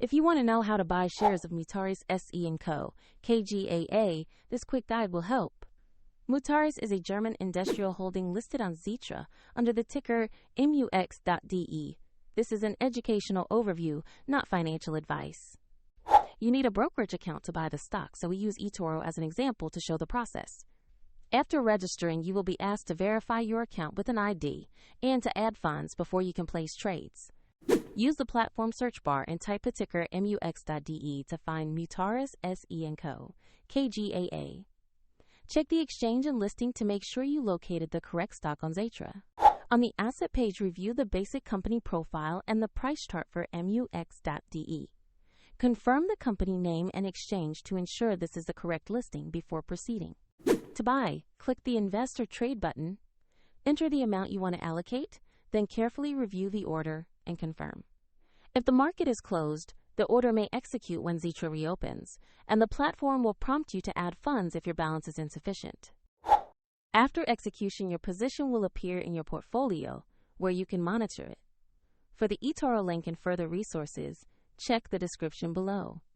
If you want to know how to buy shares of Mutares SE Co, KGaA, this quick guide will help. Mutares is a German industrial holding listed on Xetra under the ticker MUX.DE. This is an educational overview, not financial advice. You need a brokerage account to buy the stock, so we use eToro as an example to show the process. After registering, you will be asked to verify your account with an ID and to add funds before you can place trades. Use the platform search bar and type the ticker MUX.DE to find Mutares SE Co, KGaA. Check the exchange and listing to make sure you located the correct stock on Xetra. On the asset page, review the basic company profile and the price chart for MUX.DE. Confirm the company name and exchange to ensure this is the correct listing before proceeding. To buy, click the Invest or Trade button, enter the amount you want to allocate, then carefully review the order and confirm. If the market is closed, the order may execute when Xetra reopens, and the platform will prompt you to add funds if your balance is insufficient. After execution, your position will appear in your portfolio, where you can monitor it. For the eToro link and further resources, check the description below.